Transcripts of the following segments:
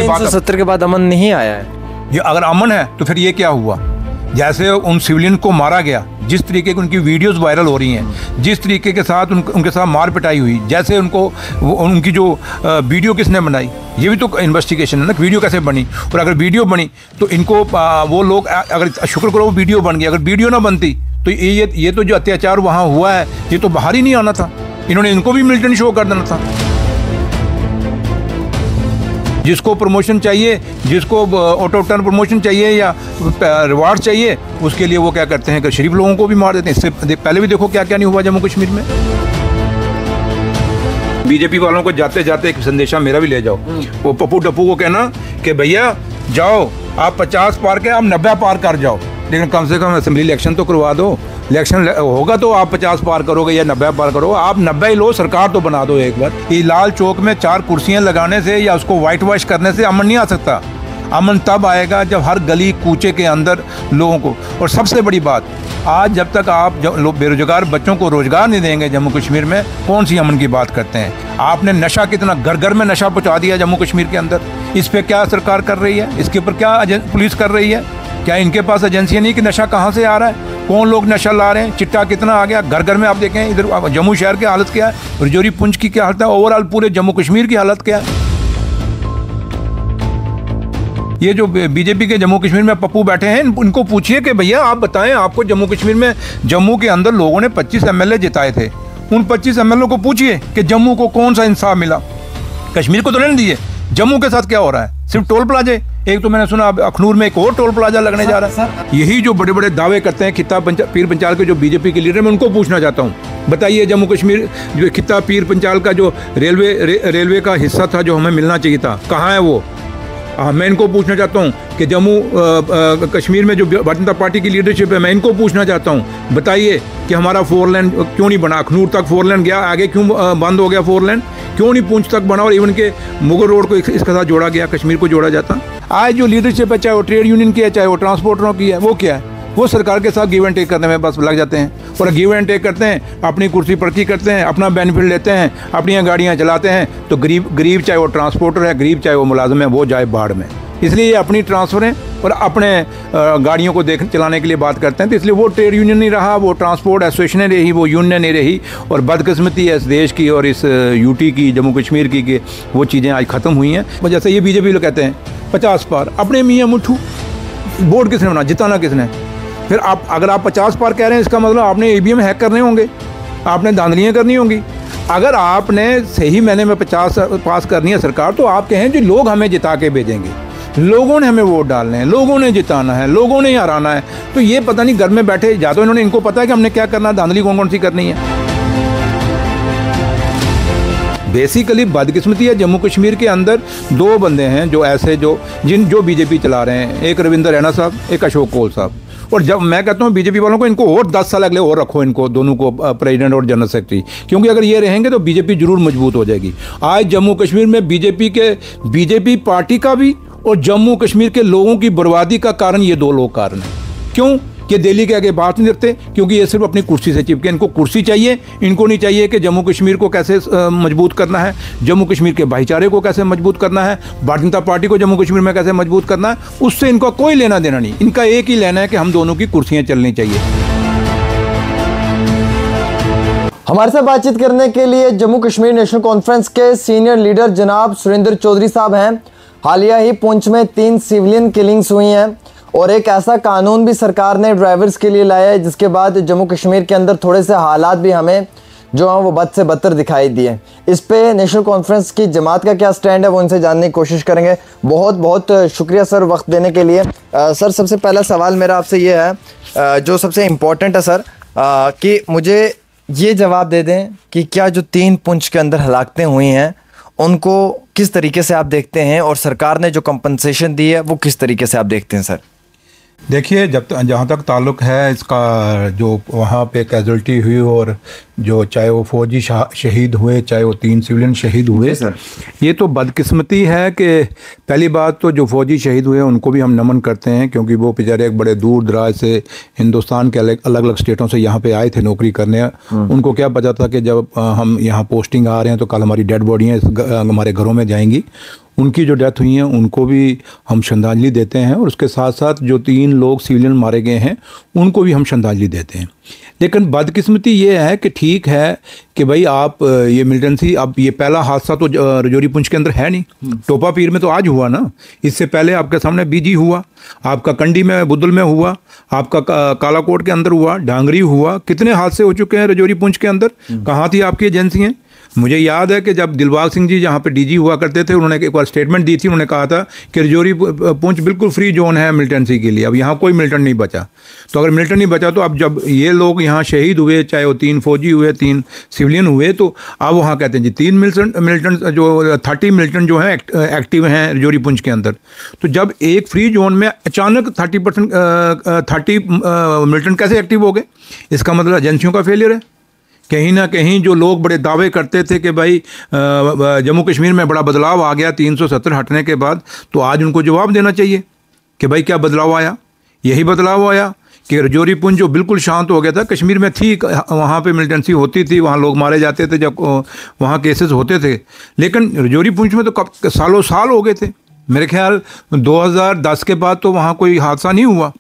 सी बात 370 के बाद अमन नहीं आया है। ये अगर अमन है तो फिर ये क्या हुआ? जैसे उन सिविलियन को मारा गया, जिस तरीके की उनकी वीडियोस वायरल हो रही हैं, जिस तरीके के साथ उनके साथ मार पिटाई हुई, जैसे उनकी जो वीडियो किसने बनाई, ये भी तो इन्वेस्टिगेशन है ना, वीडियो कैसे बनी। और अगर वीडियो बनी तो इनको वो लोग, अगर शुक्र करो वो वीडियो बन गई, अगर वीडियो ना बनती तो ये तो जो अत्याचार वहाँ हुआ है ये तो बाहर ही नहीं आना था। इन्होंने इनको भी मिलिटेंट शो कर देना था। जिसको प्रमोशन चाहिए, जिसको ऑटो टर्न प्रमोशन चाहिए या रिवार्ड चाहिए, उसके लिए वो क्या करते हैं कि शरीफ लोगों को भी मार देते हैं। इससे पहले भी देखो क्या क्या नहीं हुआ जम्मू कश्मीर में। बीजेपी वालों को जाते जाते एक संदेशा मेरा भी ले जाओ। वो पप्पू टप्पू को कहना कि भैया जाओ, आप 50 पार के आप 90 पार कर जाओ, लेकिन कम से कम असेंबली इलेक्शन तो करवा दो। इलेक्शन होगा तो आप 50 पार करोगे या 90 पार करोगे, आप 90 ही लो, सरकार तो बना दो एक बार। ये लाल चौक में 4 कुर्सियां लगाने से या उसको वाइट वॉश करने से अमन नहीं आ सकता। अमन तब आएगा जब हर गली कूचे के अंदर लोगों को, और सबसे बड़ी बात, आज जब तक आप बेरोजगार बच्चों को रोजगार नहीं देंगे जम्मू कश्मीर में, कौन सी अमन की बात करते हैं? आपने नशा कितना घर घर में नशा पहुंचा दिया जम्मू कश्मीर के अंदर। इस पे क्या सरकार कर रही है? इसके ऊपर क्या पुलिस कर रही है? क्या इनके पास एजेंसियां नहीं कि नशा कहाँ से आ रहा है, कौन लोग नशा ला रहे हैं, चिट्टा कितना आ गया घर घर में? आप देखें इधर जम्मू शहर की हालत क्या है, रजौरी पुंछ की क्या हालत है, ओवरऑल पूरे जम्मू कश्मीर की हालत क्या है। ये जो बीजेपी के जम्मू कश्मीर में पप्पू बैठे हैं, इनको पूछिए कि भैया आप बताएं, आपको जम्मू कश्मीर में, जम्मू के अंदर लोगों ने 25 MLA जिताए थे, उन 25 MLA को पूछिए कि जम्मू को कौन सा इंसाफ मिला। कश्मीर को तो नहीं दिए, जम्मू के साथ क्या हो रहा है? सिर्फ टोल प्लाजे। एक तो मैंने सुना अखनूर में एक और टोल प्लाजा लगने जा रहा है। यही जो बड़े बड़े दावे करते हैं खित्ता पीर पंचाल के जो बीजेपी के लीडर, मैं उनको पूछना चाहता हूँ, बताइए जम्मू कश्मीर जो खित्ता पीर पंचाल का जो रेलवे का हिस्सा था जो हमें मिलना चाहिए था, कहाँ है वो? मैं इनको पूछना चाहता हूँ कि जम्मू कश्मीर में जो भारतीय जनता पार्टी की लीडरशिप है, मैं इनको पूछना चाहता हूँ, बताइए कि हमारा 4 लेन क्यों नहीं बना? अखनूर तक 4 लेन गया, आगे क्यों बंद हो गया 4 लेन? क्यों नहीं पूंछ तक बना? और इवन के मुगल रोड को इसके साथ जोड़ा गया, कश्मीर को जोड़ा जाता। आज जो लीडरशिप है, चाहे वो ट्रेड यूनियन की है, चाहे वो ट्रांसपोर्टरों की है, वो क्या है? वो सरकार के साथ गिव एंड टेक करने में बस लग जाते हैं, और गिव एंड टेक करते हैं, अपनी कुर्सी पर्ची करते हैं, अपना बेनिफिट लेते हैं, अपनी गाड़ियाँ चलाते हैं। तो गरीब चाहे वो ट्रांसपोर्टर है, गरीब चाहे वो मुलाजिम है, वो जाए बाढ़ में। इसलिए ये अपनी ट्रांसफरें और अपने गाड़ियों को चलाने के लिए बात करते हैं। तो इसलिए वो ट्रेड यूनियन नहीं रहा, वो ट्रांसपोर्ट एसोसिएशन नहीं रही, वो यूनियन नहीं रही। और बदकिस्मती है इस देश की और इस यूटी की, जम्मू कश्मीर की, कि वो चीज़ें आज ख़त्म हुई हैं। जैसे ये बीजेपी लोग कहते हैं 50 पार, अपने मियाँ मुट्ठू, वोट किसने बना, जिताना किसने? फिर आप अगर आप 50 पार कह रहे हैं, इसका मतलब आपने EVM हैक करने होंगे, आपने धांधलियाँ करनी होंगी। अगर आपने सही महीने में 50 पास करनी है सरकार, तो आप कहें जो लोग हमें जिता के भेजेंगे, लोगों ने हमें वोट डालने हैं, लोगों ने जिताना है, लोगों ने हराना है। तो ये पता नहीं घर में बैठे, या तो इन्होंने, इनको पता है कि हमने क्या करना, धांधली कौन कौन सी करनी है। बेसिकली बदकिस्मती है, जम्मू कश्मीर के अंदर 2 बंदे हैं जो ऐसे जो बीजेपी चला रहे हैं, एक रविंदर रैना साहब, एक अशोक कोल साहब। और जब मैं कहता हूँ बीजेपी वालों को, इनको और 10 साल अगले और रखो, इनको दोनों को प्रेसिडेंट और जनरल सेक्रेटरी, क्योंकि अगर ये रहेंगे तो बीजेपी जरूर मजबूत हो जाएगी। आज जम्मू कश्मीर में बीजेपी पार्टी का भी और जम्मू कश्मीर के लोगों की बर्बादी का कारण ये 2 लोग कारण हैं। क्यों? कि दिल्ली के आगे बात नहीं रखते, क्योंकि ये सिर्फ अपनी कुर्सी से चिपके। इनको कुर्सी चाहिए, इनको नहीं चाहिए कि जम्मू कश्मीर को कैसे मजबूत करना है, जम्मू कश्मीर के भाईचारे को कैसे मजबूत करना है, भारतीय जनता पार्टी को जम्मू कश्मीर में कैसे मजबूत करना है, उससे इनका कोई लेना देना नहीं। इनका एक ही लेना है कि हम दोनों की कुर्सियाँ चलनी चाहिए। हमारे साथ बातचीत करने के लिए जम्मू कश्मीर नेशनल कॉन्फ्रेंस के सीनियर लीडर जनाब सुरेंद्र चौधरी साहब हैं। हालिया ही पुंछ में 3 सिविलियन किलिंग्स हुई हैं और एक ऐसा कानून भी सरकार ने ड्राइवर्स के लिए लाया है, जिसके बाद जम्मू कश्मीर के अंदर थोड़े से हालात भी हमें जो हैं वो बद से बदतर दिखाई दिए। इस पे नेशनल कॉन्फ्रेंस की जमात का क्या स्टैंड है, वो इनसे जानने की कोशिश करेंगे। बहुत बहुत शुक्रिया सर वक्त देने के लिए। सर, सबसे पहला सवाल मेरा आपसे ये है, जो सबसे इम्पोर्टेंट है सर, कि मुझे ये जवाब दे दें कि क्या जो 3 पुंछ के अंदर हलाकतें हुई हैं उनको किस तरीके से आप देखते हैं, और सरकार ने जो कंपनसेशन दी है वो किस तरीके से आप देखते हैं सर? देखिए, जहाँ तक ताल्लुक़ है इसका, जो वहाँ पे कैजुअल्टी हुई और जो चाहे वो फौजी शहीद हुए, चाहे वो 3 सिविलियन शहीद हुए, ये तो बदकिस्मती है कि पहली बात तो जो फौजी शहीद हुए उनको भी हम नमन करते हैं, क्योंकि वो बेचारे एक बड़े दूर दराज से हिंदुस्तान के अलग अलग स्टेटों से यहाँ पे आए थे नौकरी करने। उनको क्या पता था कि जब हम यहाँ पोस्टिंग आ रहे हैं तो कल हमारी डेड बॉडियाँ हमारे घरों में जाएंगी। उनकी जो डेथ हुई है उनको भी हम श्रद्धांजलि देते हैं, और उसके साथ साथ जो 3 लोग सिविलियन मारे गए हैं उनको भी हम श्रद्धांजलि देते हैं। लेकिन बदकिस्मती ये है कि ठीक है कि भाई आप ये मिलिटेंसी, अब ये पहला हादसा तो रजौरी पुंछ के अंदर है नहीं, टोपा पीर में तो आज हुआ ना, इससे पहले आपके सामने बीजी हुआ, आपका कंडी में बुदुल में हुआ, आपका कालाकोट के अंदर हुआ, डांगरी हुआ, कितने हादसे हो चुके हैं रजौरी पुंछ के अंदर। कहाँ थी आपकी एजेंसियाँ? मुझे याद है कि जब दिलबाग सिंह जी जहाँ पे डीजी हुआ करते थे, उन्होंने एक बार स्टेटमेंट दी थी, उन्होंने कहा था कि रजौरी पुंछ बिल्कुल फ्री जोन है मिलिटेंसी के लिए, अब यहाँ कोई मिलिटेंट नहीं बचा। तो अगर मिलिटेंट नहीं बचा तो अब जब ये लोग यहाँ शहीद हुए, चाहे वो 3 फौजी हुए, 3 सिविलियन हुए, तो अब वहाँ कहते हैं जी 3 मिलिटेंट जो 30 मिलिटेंट जो हैं एक्टिव हैं रजौरी पुंछ के अंदर। तो जब एक फ्री जोन में अचानक 30 मिलिटेंट कैसे एक्टिव हो गए? इसका मतलब एजेंसियों का फेलियर है। कहीं ना कहीं जो लोग बड़े दावे करते थे कि भाई जम्मू कश्मीर में बड़ा बदलाव आ गया 370 हटने के बाद, तो आज उनको जवाब देना चाहिए कि भाई क्या बदलाव आया। यही बदलाव आया कि रजौरी पुंछ जो बिल्कुल शांत हो गया था, कश्मीर में थी, वहाँ पे मिलिटेंसी होती थी, वहाँ लोग मारे जाते थे जब वहाँ केसेस होते थे, लेकिन रजौरी पुंछ में तो सालों साल हो गए थे। मेरे ख्याल 2010 के बाद तो वहाँ कोई हादसा नहीं हुआ,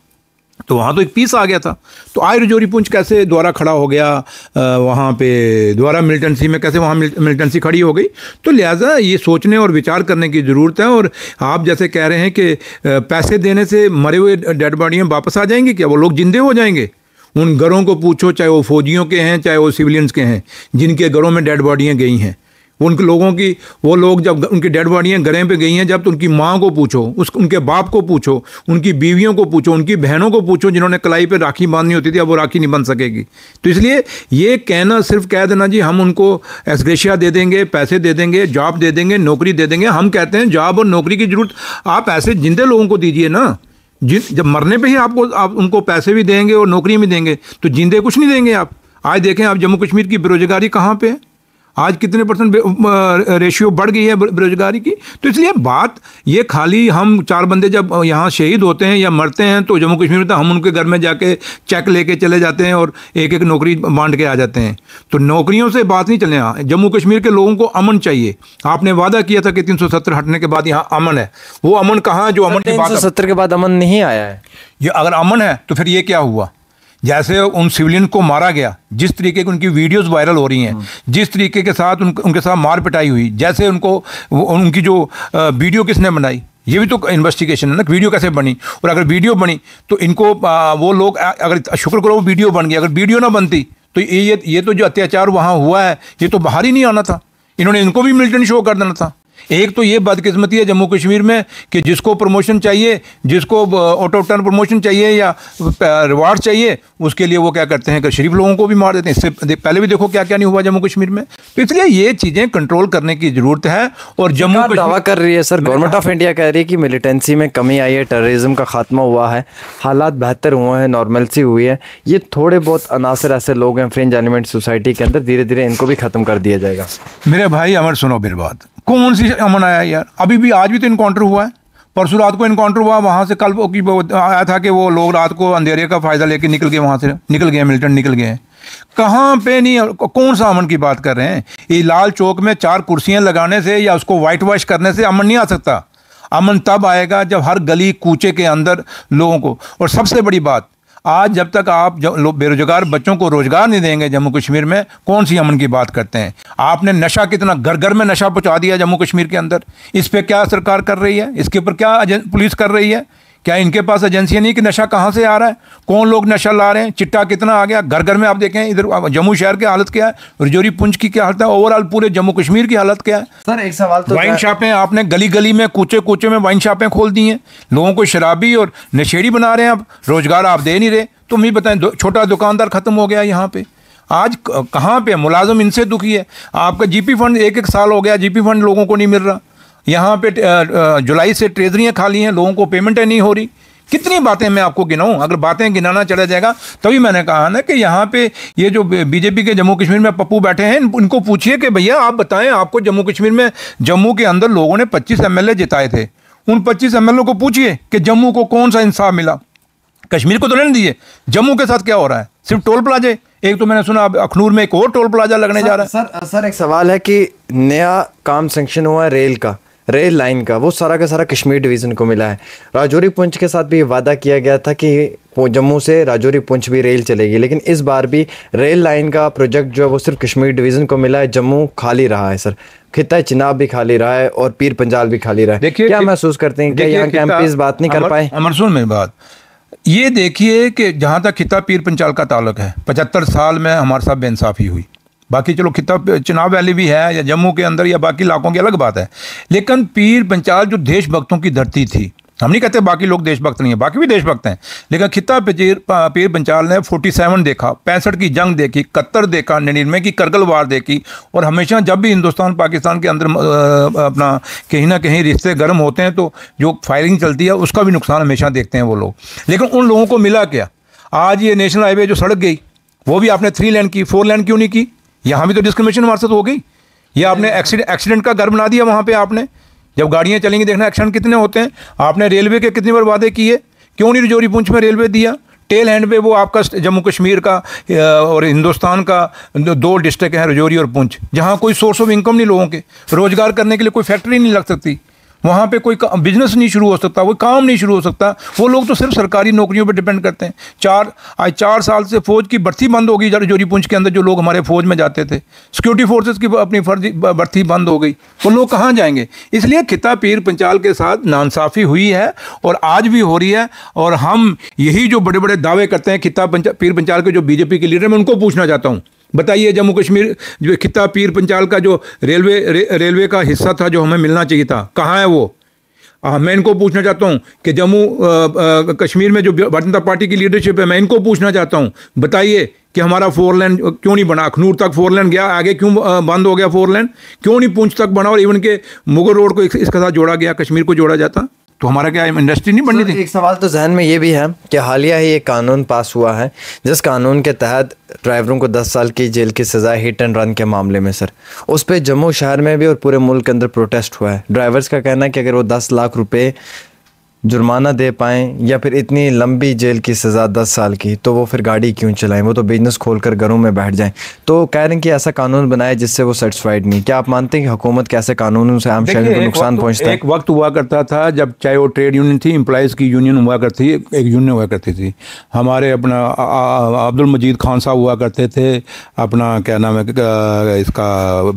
तो वहाँ तो एक पीस आ गया था। तो आज रजौरी पुंछ कैसे दोबारा खड़ा हो गया, वहाँ पे दोबारा मिलिटेंसी में कैसे वहाँ मिलिटेंसी खड़ी हो गई? तो लिहाजा ये सोचने और विचार करने की ज़रूरत है। और आप जैसे कह रहे हैं कि पैसे देने से मरे हुए डेड बॉडियाँ वापस आ जाएंगी क्या? वो लोग जिंदे हो जाएंगे? उन घरों को पूछो, चाहे वो फौजियों के हैं चाहे वो सिविलियंस के हैं, जिनके घरों में डेड बॉडियाँ गई हैं, उनके लोगों की, वो लोग जब उनकी डेड बॉडियाँ घरें पे गई हैं जब, तो उनकी माँ को पूछो, उनके बाप को पूछो, उनकी बीवियों को पूछो, उनकी बहनों को पूछो, जिन्होंने कलाई पे राखी बांधनी होती थी, अब वो राखी नहीं बन सकेगी। तो इसलिए ये कहना, सिर्फ कह देना जी हम उनको एसग्रेशिया दे देंगे, पैसे दे देंगे, जॉब दे देंगे, नौकरी दे देंगे, हम कहते हैं जॉब और नौकरी की जरूरत आप ऐसे जिंदे लोगों को दीजिए ना। जब मरने पे ही आप उनको पैसे भी देंगे और नौकरी भी देंगे, तो जिंदे कुछ नहीं देंगे आप। आज देखें आप जम्मू कश्मीर की बेरोजगारी कहाँ पे है, आज कितने % रेशियो बढ़ गई है बेरोजगारी की। तो इसलिए बात ये खाली हम 4 बंदे जब यहाँ शहीद होते हैं या मरते हैं तो जम्मू कश्मीर में, तो हम उनके घर में जाके चेक लेके चले जाते हैं और एक एक नौकरी बांट के आ जाते हैं। तो नौकरियों से बात नहीं चलने। जम्मू कश्मीर के लोगों को अमन चाहिए। आपने वादा किया था कि 370 हटने के बाद यहाँ अमन है, वो अमन कहाँ? जो अमन की बात 370 के बाद अमन नहीं आया है। ये अगर अमन है तो फिर ये क्या हुआ? जैसे उन सिविलियन को मारा गया, जिस तरीके की उनकी वीडियोस वायरल हो रही हैं, जिस तरीके के साथ उनके साथ मार पिटाई हुई, जैसे उनकी जो वीडियो किसने बनाई, ये भी तो इन्वेस्टिगेशन है ना, वीडियो कैसे बनी। और अगर वीडियो बनी तो इनको वो लोग, अगर शुक्र करो वो वीडियो बन गई, अगर वीडियो ना बनती तो ये तो जो अत्याचार वहाँ हुआ है ये तो बाहर ही नहीं आना था। इन्होंने इनको भी मिलिटेंट शो कर देना था। एक तो ये बदकिस्मती है जम्मू कश्मीर में कि जिसको प्रमोशन चाहिए, जिसको ऑटो टर्न प्रमोशन चाहिए या रिवार्ड चाहिए, उसके लिए वो क्या करते हैं कि शरीफ लोगों को भी मार देते हैं। इससे पहले भी देखो क्या क्या नहीं हुआ जम्मू कश्मीर में। तो इसलिए ये चीज़ें कंट्रोल करने की ज़रूरत है। और जम्मू दावा कर रही है सर, गवर्नमेंट ऑफ इंडिया कह रही है कि मिलिटेंसी में कमी आई है, टेररिज्म का खात्मा हुआ है, हालात बेहतर हुए हैं, नॉर्मलसी हुई है। ये थोड़े बहुत अनासर ऐसे लोग हैं फ्रिंज एलिमेंट सोसाइटी के अंदर, धीरे धीरे इनको भी ख़त्म कर दिया जाएगा। मेरे भाई अमर सुनो मेरी बात, कौन सी अमन आया यार? अभी भी आज भी तो इनकाउंटर हुआ है, परसों रात को इनकाउंटर हुआ, वहाँ से कल आया था कि वो लोग रात को अंधेरे का फ़ायदा लेके निकल गए, वहाँ से निकल गए, मिलिटेंट निकल गए। कहाँ पे नहीं, कौन सा अमन की बात कर रहे हैं? ये लाल चौक में 4 कुर्सियाँ लगाने से या उसको वाइट वॉश करने से अमन नहीं आ सकता। अमन तब आएगा जब हर गली कूचे के अंदर लोगों को, और सबसे बड़ी बात, आज जब तक आप बेरोजगार बच्चों को रोजगार नहीं देंगे जम्मू कश्मीर में, कौन सी अमन की बात करते हैं? आपने नशा कितना घर घर में नशा पहुंचा दिया जम्मू कश्मीर के अंदर। इस पे क्या सरकार कर रही है? इसके ऊपर क्या पुलिस कर रही है? क्या इनके पास एजेंसियां नहीं कि नशा कहाँ से आ रहा है, कौन लोग नशा ला रहे हैं, चिट्टा कितना आ गया घर घर में? आप देखें इधर जम्मू शहर की हालत क्या है, रजौरी पुंछ की क्या हालत है, ओवरऑल पूरे जम्मू कश्मीर की हालत क्या है? सर एक सवाल तो, वाइन शॉपें आपने गली गली में, कूचे कूचे में वाइन शॉपें खोल दी हैं, लोगों को शराबी और नशेड़ी बना रहे हैं। आप रोजगार आप दे नहीं रहे। तुम ही बताएं, छोटा दुकानदार खत्म हो गया यहाँ पे। आज कहाँ पे मुलाजिम इनसे दुखी है। आपका जीपी फंड 1 साल हो गया, जीपी फंड लोगों को नहीं मिल रहा। यहाँ पे जुलाई से ट्रेजरियाँ खाली हैं, लोगों को पेमेंटें नहीं हो रही। कितनी बातें मैं आपको गिनाऊं? अगर बातें गिनाना चला जाएगा तभी मैंने कहा ना कि यहाँ पे ये जो बीजेपी के जम्मू कश्मीर में पप्पू बैठे हैं, उनको पूछिए कि भैया आप बताएं, आपको जम्मू कश्मीर में, जम्मू के अंदर लोगों ने 25 MLA जिताए थे, उन 25 MLA को पूछिए कि जम्मू को कौन सा इंसाफ मिला। कश्मीर को तो लेने दीजिए, जम्मू के साथ क्या हो रहा है? सिर्फ टोल प्लाजे। एक तो मैंने सुना अखनूर में एक और टोल प्लाजा लगने जा रहा है। सर एक सवाल है कि नया काम सैंक्शन हुआ है रेल का, रेल लाइन का, वो सारा का सारा कश्मीर डिवीज़न को मिला है। राजौरी पुंछ के साथ भी ये वादा किया गया था कि वो जम्मू से राजौरी पुंछ भी रेल चलेगी, लेकिन इस बार भी रेल लाइन का प्रोजेक्ट जो है वो सिर्फ कश्मीर डिवीज़न को मिला है। जम्मू खाली रहा है सर, खित्ता चिनाब भी खाली रहा है और पीर पंजाल भी खाली रहा है। देखिए क्या महसूस करते हैं, क्या यहाँ के एमपी इस बात नहीं कर पाए? अमर सुन मेरी बात, ये देखिए कि जहाँ तक खित्ता पीर पंचाल का ताल्लुक है, 75 साल में हमारे साथ बेइंसाफ़ी हुई। बाकी चलो खित्ता चिनाब वैली भी है या जम्मू के अंदर या बाकी इलाकों की अलग बात है, लेकिन पीर पंचाल जो देशभक्तों की धरती थी, हम नहीं कहते बाकी लोग देशभक्त नहीं है, बाकी भी देशभक्त हैं, लेकिन खित्ता पीर पंचाल ने 47 देखा, 65 की जंग देखी, 71 देखा, 99 की करगिल वार देखी, और हमेशा जब भी हिंदुस्तान पाकिस्तान के अंदर अपना कहीं ना कहीं रिश्ते गर्म होते हैं तो जो फायरिंग चलती है उसका भी नुकसान हमेशा देखते हैं वो लोग। लेकिन उन लोगों को मिला क्या? आज ये नेशनल हाईवे जो सड़क गई वो भी आपने 3 लेन की, 4 लेन क्यों नहीं की? यहाँ भी तो डिस्क्रिमिनेशन हमारे साथ हो गई। ये आपने एक्सीडेंट का घर बना दिया वहाँ पे। आपने जब गाड़ियाँ चलेंगी देखना एक्सीडेंट कितने होते हैं। आपने रेलवे के कितनी बार वादे किए, क्यों नहीं राजौरी पुंछ में रेलवे दिया? टेल हैंड पे वो आपका जम्मू कश्मीर का और हिंदुस्तान का 2 डिस्ट्रिक्ट हैं, राजौरी और पुंछ, जहाँ कोई सोर्स ऑफ इनकम नहीं लोगों के, रोजगार करने के लिए कोई फैक्ट्री नहीं लग सकती, वहाँ पे कोई बिजनेस नहीं शुरू हो सकता, कोई काम नहीं शुरू हो सकता। वो लोग तो सिर्फ सरकारी नौकरियों पे डिपेंड करते हैं। आज 4 साल से फौज की भर्ती बंद हो गई राजौरी पुंछ के अंदर। जो लोग हमारे फौज में जाते थे, सिक्योरिटी फोर्सेस की अपनी फर्जी भर्ती बंद हो गई, वो लोग कहाँ जाएंगे? इसलिए खित्ता पीर पंचाल के साथ नाइंसाफ़ी हुई है और आज भी हो रही है। और हम यही जो बड़े बड़े दावे करते हैं खित्ता पीर पंचाल के जो बीजेपी के लीडर, मैं उनको पूछना चाहता हूँ, बताइए जम्मू कश्मीर जो खित्ता पीर पंचाल का जो रेलवे का हिस्सा था जो हमें मिलना चाहिए था, कहाँ है वो? मैं इनको पूछना चाहता हूँ कि जम्मू कश्मीर में जो भारतीय जनता पार्टी की लीडरशिप है, मैं इनको पूछना चाहता हूँ, बताइए कि हमारा 4 लेन क्यों नहीं बना? अखनूर तक 4 लेन गया, आगे क्यों बंद हो गया 4 लेन? क्यों नहीं पुंछ तक बना और इवन के मुगल रोड को इसके साथ जोड़ा गया, कश्मीर को जोड़ा जाता तो हमारा क्या इंडस्ट्री नहीं बननी थी? एक सवाल तो जहन में ये भी है कि हालिया ही एक कानून पास हुआ है जिस कानून के तहत ड्राइवरों को 10 साल की जेल की सज़ा हिट एंड रन के मामले में सर, उस पर जम्मू शहर में भी और पूरे मुल्क के अंदर प्रोटेस्ट हुआ है। ड्राइवर्स का कहना है कि अगर वो 10 लाख रुपए जुर्माना दे पाएँ या फिर इतनी लंबी जेल की सज़ा 10 साल की, तो वो फिर गाड़ी क्यों चलाएं, वो तो बिजनेस खोलकर घरों में बैठ जाएं। तो कह रहे हैं कि ऐसा कानून बनाए जिससे वो सेटिस्फाइड नहीं। क्या आप मानते हैं कि हुकूमत के ऐसे कानूनों से आम शहर को नुकसान पहुंचता है? एक वक्त हुआ करता था जब चाहे वो ट्रेड यूनियन थी, एम्प्लॉयज़ की यूनियन हुआ करती थी, एक यूनियन हुआ करती थी। हमारे अपना अब्दुल मजीद खान साहब हुआ करते थे, अपना क्या नाम है इसका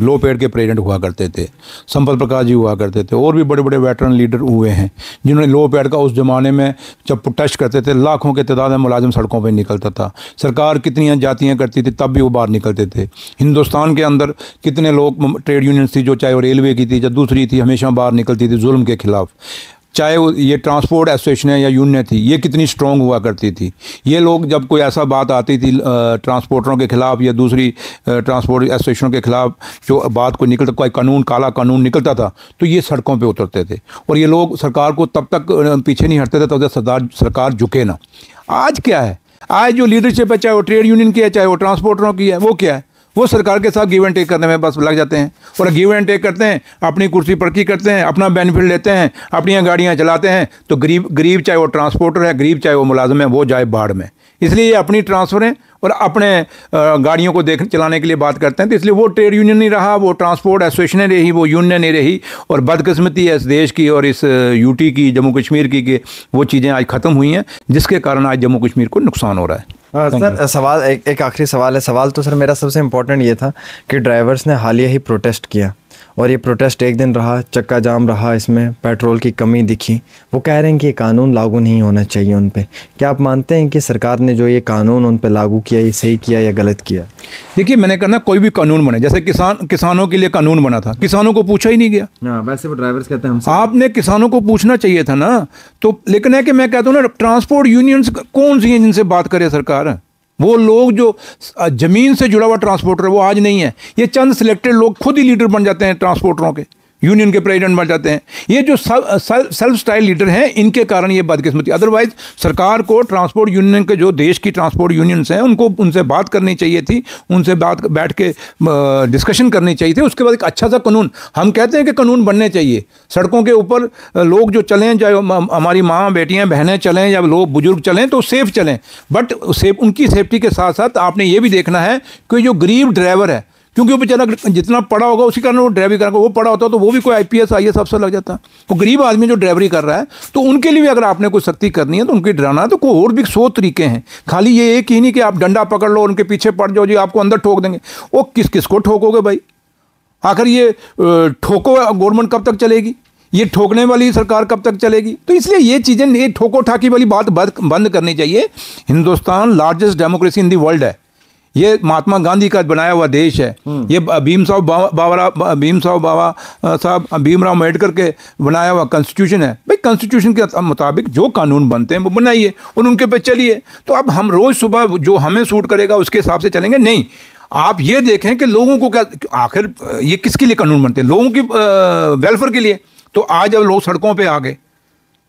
लो पेड के प्रेसिडेंट हुआ करते थे, संपत प्रकाश जी हुआ करते थे, और भी बड़े बड़े वेटरन लीडर हुए हैं जिन्होंने लो पेड का उस जमाने में जब प्रोटेस्ट करते थे लाखों के तादाद में मुलाजिम सड़कों पर निकलता था। सरकार कितनी जातियाँ करती थी तब भी वो बाहर निकलते थे। हिंदुस्तान के अंदर कितने लोग ट्रेड यूनियन थी, जो चाहे वो रेलवे की थी या दूसरी थी, हमेशा बाहर निकलती थी जुल्म के खिलाफ। चाहे वो ये ट्रांसपोर्ट एसोसिएशन या यूनियन थी, ये कितनी स्ट्रॉन्ग हुआ करती थी। ये लोग जब कोई ऐसा बात आती थी ट्रांसपोर्टरों के खिलाफ या दूसरी ट्रांसपोर्ट एसोसिएशनों के खिलाफ, जो बात कोई निकलता, कोई कानून काला कानून निकलता था, तो ये सड़कों पे उतरते थे और ये लोग सरकार को तब तक पीछे नहीं हटते थे तब तक सरकार झुके ना। आज क्या है? आज जो लीडरशिप है, चाहे वो ट्रेड यूनियन की है, चाहे वो ट्रांसपोर्टरों की है, वो क्या है? वो सरकार के साथ गिव एंड टेक करने में बस लग जाते हैं और गिव एंड टेक करते हैं, अपनी कुर्सी परखी करते हैं, अपना बेनिफिट लेते हैं, अपनी गाड़ियाँ चलाते हैं। तो गरीब चाहे वो ट्रांसपोर्टर है, गरीब चाहे वो मुलाजिम है, वो जाए बाढ़ में। इसलिए ये अपनी ट्रांसफरें और अपने गाड़ियों को चलाने के लिए बात करते हैं। तो इसलिए वो ट्रेड यूनियन नहीं रहा, वो ट्रांसपोर्ट एसोसिएशन रही, वो यूनियन नहीं रही। और बदकिस्मती है इस देश की और इस यूटी की, जम्मू कश्मीर की, कि वो चीज़ें आज ख़त्म हुई हैं, जिसके कारण आज जम्मू कश्मीर को नुकसान हो रहा है। सर सवाल एक आखिरी सवाल है। सवाल तो सर मेरा सबसे इम्पोर्टेंट ये था कि ड्राइवर्स ने हालिया ही प्रोटेस्ट किया और ये प्रोटेस्ट एक दिन रहा, चक्का जाम रहा, इसमें पेट्रोल की कमी दिखी। वो कह रहे हैं कि ये कानून लागू नहीं होना चाहिए उन पे। क्या आप मानते हैं कि सरकार ने जो ये कानून उन पे लागू किया, ये सही किया या गलत किया? देखिए, मैंने कहना कोई भी कानून बने, जैसे किसानों के लिए कानून बना था, किसानों को पूछा ही नहीं गया। वैसे वो ड्राइवर्स कहते हैं आपने किसानों को पूछना चाहिए था ना। तो लेकिन है कि मैं कहता हूँ ना, ट्रांसपोर्ट यूनियंस कौन सी हैं जिनसे बात करे सरकार? वो लोग जो ज़मीन से जुड़ा हुआ ट्रांसपोर्टर है वो आज नहीं है। ये चंद सिलेक्टेड लोग खुद ही लीडर बन जाते हैं, ट्रांसपोर्टरों के यूनियन के प्रेसिडेंट बन जाते हैं। ये जो सेल्फ स्टाइल लीडर हैं, इनके कारण ये बदकिस्मती। अदरवाइज सरकार को ट्रांसपोर्ट यूनियन के, जो देश की ट्रांसपोर्ट यूनियंस हैं, उनसे बात करनी चाहिए थी, उनसे बैठ के डिस्कशन करनी चाहिए थी। उसके बाद एक अच्छा सा कानून, हम कहते हैं कि कानून बनने चाहिए। सड़कों के ऊपर लोग जो चलें, चाहे हमारी माँ बेटियाँ बहनें चलें या लोग बुजुर्ग चलें, तो सेफ चलें। बट उनकी सेफ्टी के साथ साथ आपने ये भी देखना है कि जो गरीब ड्राइवर है, क्योंकि वो बेचारा जितना पढ़ा होगा उसी कारण वो ड्राइवरी करेगा। वो पढ़ा होता तो वो भी कोई IPS IAS अफसर लग जाता। वो गरीब आदमी जो ड्राइवरी कर रहा है, तो उनके लिए भी अगर आपने कोई सख्ती करनी है तो उनकी डराना है, तो कोई और भी 100 तरीके हैं। खाली ये एक ही नहीं कि आप डंडा पकड़ लो, उनके पीछे पड़ जाओ जी, आपको अंदर ठोक देंगे। वो किस किस को ठोकोगे भाई? आखिर ये ठोको गवर्नमेंट कब तक चलेगी? ये ठोकने वाली सरकार कब तक चलेगी? तो इसलिए ये चीज़ें, ये ठोको ठाकी वाली बात बंद करनी चाहिए। Hindustan largest democracy in the world है। ये महात्मा गांधी का बनाया हुआ देश है। ये भीमराव अम्बेडकर के बनाया हुआ कॉन्स्टिट्यूशन है। भाई कॉन्स्टिट्यूशन के मुताबिक जो कानून बनते हैं वो बनाइए और उनके पे चलिए। तो अब हम रोज़ सुबह जो हमें सूट करेगा उसके हिसाब से चलेंगे? नहीं, आप ये देखें कि लोगों को क्या, आखिर ये किसके लिए कानून बनते हैं? लोगों की वेलफेयर के लिए। तो आज जब लोग सड़कों पे आ गए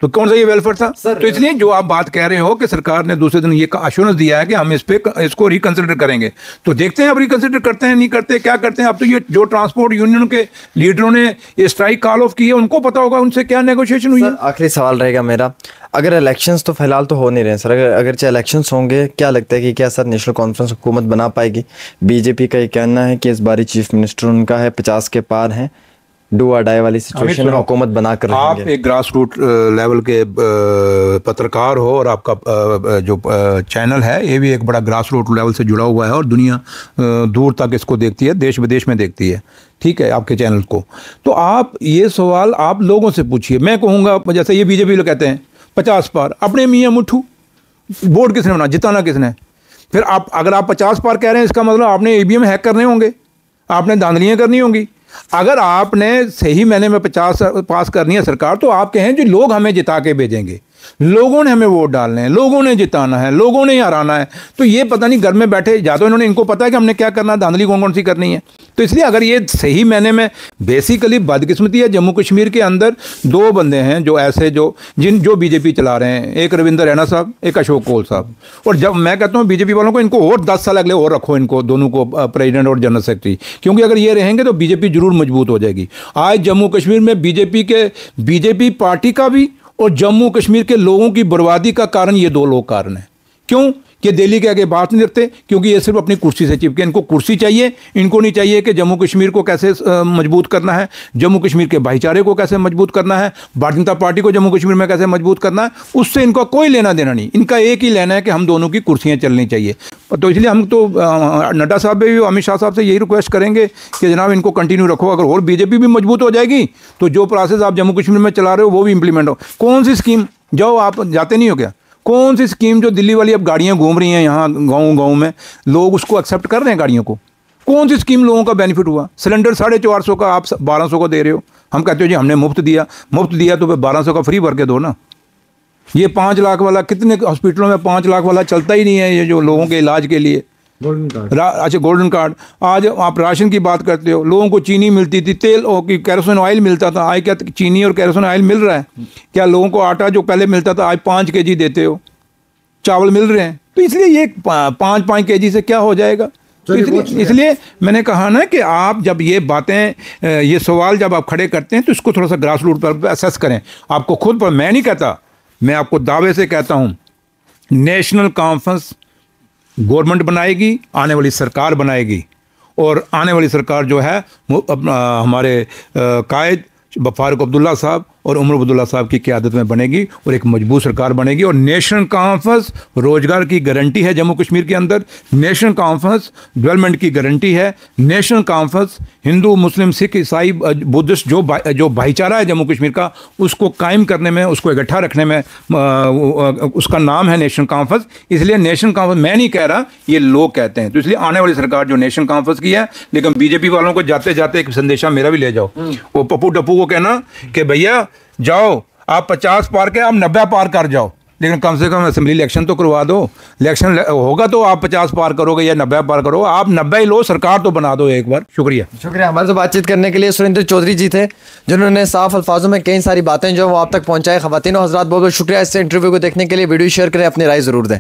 तो कौन सा ये वेलफेयर था? तो इसलिए जो आप बात कह रहे हो कि सरकार ने दूसरे दिन ये अश्योरेंस दिया है कि हम इसको रिकंसिडर करेंगे, तो देखते हैं अब रिकंसिडर करते हैं नहीं करते, क्या करते हैं। अब तो ये जो ट्रांसपोर्ट यूनियन के लीडरों ने ये स्ट्राइक कॉल ऑफ की है, उनको पता होगा उनसे क्या नेगोशिएशन हुई है। आखिरी सवाल रहेगा मेरा, अगर इलेक्शंस तो फिलहाल तो हो नहीं रहे सर, अगर चाहे इलेक्शंस होंगे, क्या लगता है कि क्या सर नेशनल कॉन्फ्रेंस हुकूमत बना पाएगी? बीजेपी का ये कहना है कि इस बारी चीफ मिनिस्टर उनका है 50 के पार है, डू और डाई वाली सिचुएशन में हुकूमत बना कर आप एक ग्रास रूट लेवल के पत्रकार हो और आपका जो चैनल है ये भी एक बड़ा ग्रास रूट लेवल से जुड़ा हुआ है और दुनिया दूर तक इसको देखती है, देश विदेश में देखती है, ठीक है, आपके चैनल को। तो आप ये सवाल आप लोगों से पूछिए। मैं कहूँगा जैसे ये बीजेपी लोग कहते हैं 50 पार, अपने मियाँ मुट्ठू, वोट किसने बना, जिताना किसने? फिर आप अगर आप 50 पार कह रहे हैं, इसका मतलब आपने EVM हैक करने होंगे, आपने धांधलियाँ करनी होंगी। अगर आपने सही महीने में 50 पास करनी है सरकार, तो आप कहें जो लोग हमें जिता के भेजेंगे, लोगों ने हमें वोट डालने हैं, लोगों ने जिताना है, लोगों ने ही हराना है। तो ये पता नहीं घर में बैठे, या तो इन्होंने, इनको पता है कि हमने क्या करना है, धांधली कौन कौन सी करनी है। तो इसलिए अगर ये सही महीने में, बेसिकली बदकिस्मती है जम्मू कश्मीर के अंदर 2 बंदे हैं जो ऐसे जो बीजेपी चला रहे हैं, एक रविंदर रैना साहब, एक अशोक कोल साहब। और जब मैं कहता हूँ बीजेपी वालों को, इनको और 10 साल अगले और रखो, इनको दोनों को प्रेसिडेंट और जनरल सेक्रेटरी, क्योंकि अगर ये रहेंगे तो बीजेपी जरूर मजबूत हो जाएगी। आज जम्मू कश्मीर में बीजेपी पार्टी का भी और जम्मू कश्मीर के लोगों की बर्बादी का कारण ये 2 लोग कारण हैं। क्यों? कि दिल्ली के आगे बात नहीं रखते, क्योंकि ये सिर्फ अपनी कुर्सी से चिपके। इनको कुर्सी चाहिए, इनको नहीं चाहिए कि जम्मू कश्मीर को कैसे मजबूत करना है, जम्मू कश्मीर के भाईचारे को कैसे मजबूत करना है, भारतीय जनता पार्टी को जम्मू कश्मीर में कैसे मजबूत करना है, उससे इनका कोई लेना देना नहीं। इनका एक ही लेना है कि हम दोनों की कुर्सियाँ चलनी चाहिए। तो इसलिए हम तो नड्डा साहब भी, अमित शाह साहब से यही रिक्वेस्ट करेंगे कि जनाब इनको कंटिन्यू रखो। अगर और बीजेपी भी मजबूत हो जाएगी तो जो प्रोसेस आप जम्मू कश्मीर में चला रहे हो वो भी इंप्लीमेंट हो। कौन सी स्कीम, जाओ आप जाते नहीं हो क्या? कौन सी स्कीम जो दिल्ली वाली अब गाड़ियाँ घूम रही हैं यहाँ गाँव में, लोग उसको एक्सेप्ट कर रहे हैं गाड़ियों को? कौन सी स्कीम लोगों का बेनिफिट हुआ? सिलेंडर 450 का आप 1200 का दे रहे हो। हम कहते हो जी हमने मुफ्त दिया तो फिर 1200 का फ्री भर के दो ना। ये 5 लाख वाला, कितने हॉस्पिटलों में 5 लाख वाला चलता ही नहीं है, ये जो लोगों के इलाज के लिए गोल्डन कार्ड। अच्छा, गोल्डन कार्ड। आज आप राशन की बात करते हो, लोगों को चीनी मिलती थी, तेल और कैरोसिन ऑयल मिलता था, आज क्या चीनी और कैरोसिन ऑयल मिल रहा है? क्या लोगों को आटा जो पहले मिलता था आज 5 kg देते हो, चावल मिल रहे हैं। तो इसलिए ये 5 kg से क्या हो जाएगा? तो इसलिए मैंने कहा ना कि आप जब ये बातें, ये सवाल जब आप खड़े करते हैं तो इसको थोड़ा सा ग्रास रूट पर असेस करें। आपको खुद पर, मैं नहीं कहता, मैं आपको दावे से कहता हूँ, नेशनल कॉन्फ्रेंस गवर्नमेंट बनाएगी, आने वाली सरकार बनाएगी, और आने वाली सरकार जो है हमारे कायद फारूक अब्दुल्ला साहब और उमर अब्दुल्ला साहब की क़यादत में बनेगी और एक मजबूत सरकार बनेगी। और नेशनल कॉन्फ्रेंस रोजगार की गारंटी है जम्मू कश्मीर के अंदर, नेशनल कॉन्फ्रेंस डेवलपमेंट की गारंटी है, नेशनल कॉन्फ्रेंस हिंदू मुस्लिम सिख ईसाई बुद्धिस्ट जो भाईचारा है जम्मू कश्मीर का, उसको कायम करने में, उसको इकट्ठा रखने में, उसका नाम है नेशनल कॉन्फ्रेंस। इसलिए नेशनल कॉन्फ्रेंस मैं नहीं कह रहा, ये लोग कहते हैं। तो इसलिए आने वाली सरकार जो नेशनल कॉन्फ्रेंस की है, लेकिन बीजेपी वालों को जाते जाते एक संदेशा मेरा भी ले जाओ, वो पप्पू टप्पू को कहना कि भैया जाओ, आप 50 पार के आप 90 पार कर जाओ, लेकिन कम से कम असेंबली इलेक्शन तो करवा दो। इलेक्शन होगा तो आप 50 पार करोगे या 90 पार करो, आप 90 ही लो, सरकार तो बना दो एक बार। शुक्रिया। हमारे से बातचीत करने के लिए सुरेंद्र चौधरी जी थे, जिन्होंने साफ अल्फाजों में कई सारी बातें जो वो आप तक पहुंचाए। ख़वातीन और हज़रात, बहुत बहुत शुक्रिया इस इंटरव्यू को देखने के लिए। वीडियो शेयर करें, अपनी राय ज़रूर दें।